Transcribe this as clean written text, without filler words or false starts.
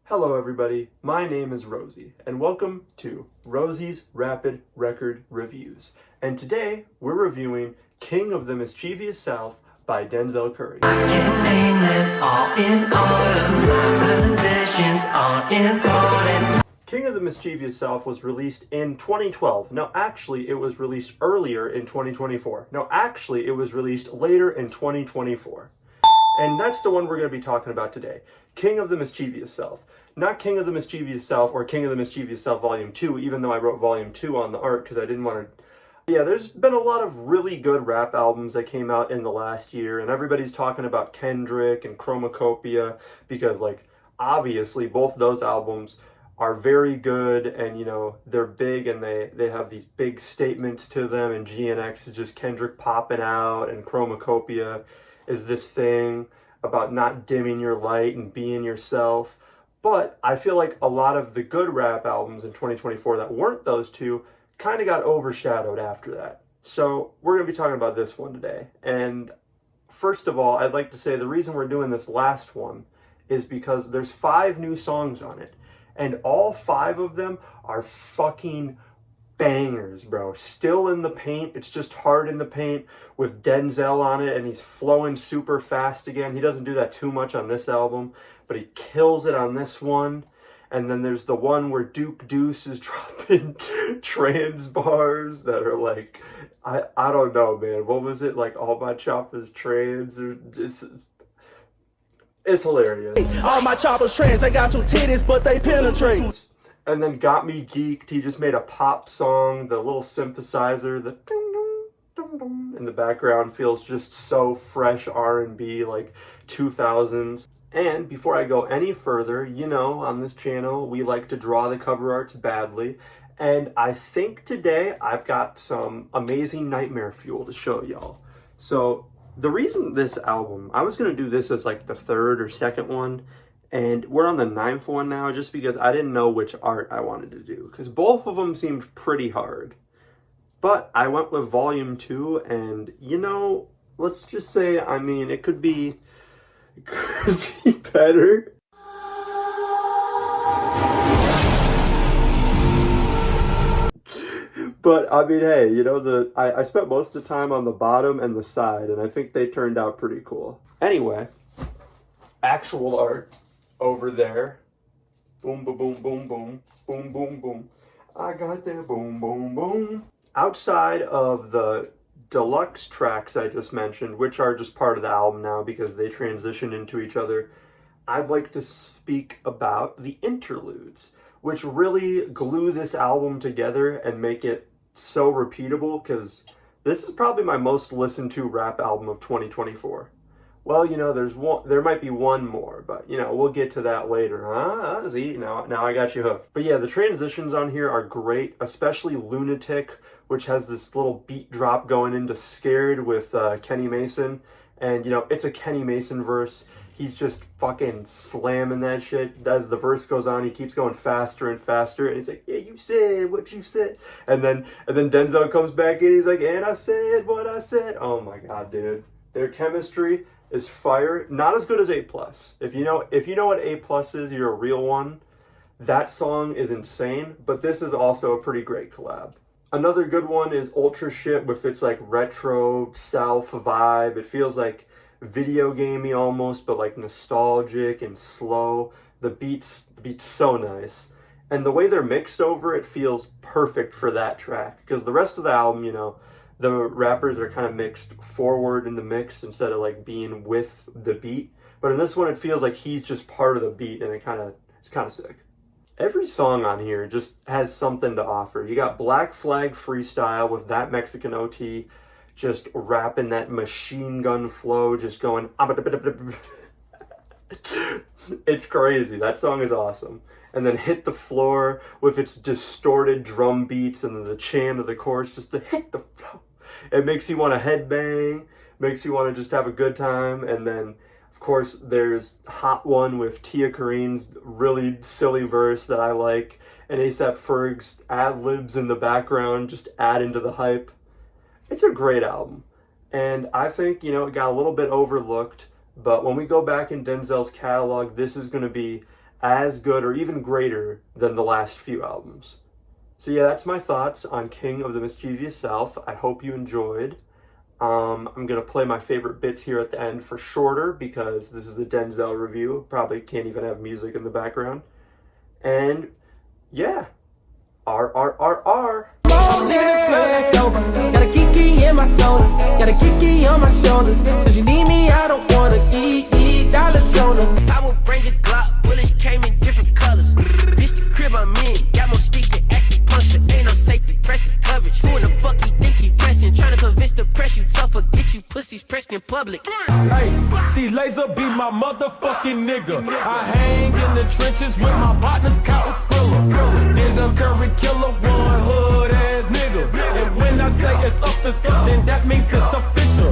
Hello everybody, my name is Rosie, and welcome to Rosie's Rapid Record Reviews. And today, we're reviewing King of the Mischievous South by Denzel Curry. King of the Mischievous South was released in 2012. No, actually, it was released earlier in 2024. No, actually, it was released later in 2024. And that's the one we're going to be talking about today. King of the Mischievous South. Not King of the Mischievous South or King of the Mischievous South Volume 2, even though I wrote Volume 2 on the art because I didn't want to... Yeah, there's been a lot of really good rap albums that came out in the last year, and everybody's talking about Kendrick and Chromacopia because, like, obviously both those albums are very good, and, you know, they're big, and they have these big statements to them, and GNX is just Kendrick popping out, and Chromacopia is this thing about not dimming your light and being yourself. But I feel like a lot of the good rap albums in 2024 that weren't those two kind of got overshadowed after that. So we're going to be talking about this one today. And first of all, I'd like to say the reason we're doing this last one is because there's 5 new songs on it. And all 5 of them are fucking bangers, bro. Still in the paint. It's just hard in the paint with Denzel on it, and he's flowing super fast again. He doesn't do that too much on this album, but he kills it on this one. And then there's the one where Duke Deuce is dropping trans bars that are like, I don't know, man. What was it? Like, all my choppers trans? Or it's hilarious. All my choppers trans, they got some titties, but they penetrate. And then Got Me Geeked, he just made a pop song. The little synthesizer, the ding dong, dong dong in the background feels just so fresh R&B, like 2000s. And before I go any further, you know, on this channel, we like to draw the cover arts badly. And I think today I've got some amazing nightmare fuel to show y'all. So the reason this album, I was going to do this as like the 3rd or 2nd one. And we're on the 9th one now just because I didn't know which art I wanted to do. Because both of them seemed pretty hard. But I went with Volume 2 and, you know, let's just say, I mean, it could be better. But, I mean, hey, you know, I spent most of the time on the bottom and the side, and I think they turned out pretty cool. Anyway, actual art over there. Boom, boom, boom, boom, boom, boom, boom, boom. I got that boom, boom, boom. Outside of the deluxe tracks I just mentioned, which are just part of the album now because they transition into each other, I'd like to speak about the interludes, which really glue this album together and make it so repeatable, because this is probably my most listened to rap album of 2024. Well, you know, there might be one more, but, you know, we'll get to that later. See, now I got you hooked. But yeah, the transitions on here are great, especially Lunatic, which has this little beat drop going into Scared with Kenny Mason. And, you know, it's a Kenny Mason verse. He's just fucking slamming that shit. As the verse goes on, he keeps going faster and faster. And he's like, yeah, you said what you said. And then Denzel comes back in, he's like, and I said what I said. Oh my God, dude. Their chemistry is fire. Not as good as A+. If you know what A+ is, you're a real one. That song is insane, but this is also a pretty great collab. Another good one is Ultra Shit with its like retro South vibe. It feels like video gamey almost, but like nostalgic and slow. The beats so nice. And the way they're mixed over it feels perfect for that track, because the rest of the album, you know, the rappers are kind of mixed forward in the mix instead of like being with the beat. But in this one, it feels like he's just part of the beat, and it's kind of sick. Every song on here just has something to offer. You got Black Flag Freestyle with That Mexican OT, just rapping that machine gun flow, just going. It's crazy. That song is awesome. And then Hit the Floor with its distorted drum beats, and then the chant of the chorus just to hit the floor. It makes you want to headbang, makes you want to just have a good time. And then, of course, there's Hot One with Tia Kareen's really silly verse that I like, and A$AP Ferg's ad-libs in the background just add into the hype. It's a great album. And I think, you know, it got a little bit overlooked, but when we go back in Denzel's catalog, this is going to be as good or even greater than the last few albums. So yeah, that's my thoughts on King of the Mischievous South. I hope you enjoyed. I'm going to play my favorite bits here at the end for shorter because this is a Denzel review. Probably can't even have music in the background. And yeah, RRRR. Got a kiki in my soda, got a kiki on my shoulders. So you need me, I don't wanna eat dollars on her. I will bring a Glock, bullets came in different colors. This the crib I'm in, got more stick than acupuncture. Ain't no safety, press the coverage. Who in the fuck he think he pressing? Tryna convince the press you tougher, get you pussies pressed in public. Hey, see Laser be my motherfucking nigga. I hang in the trenches with my partners, Cotton Skrilla. Denzel Curry killer, one hood ass nigga. And when I say it's up, then that means it's official.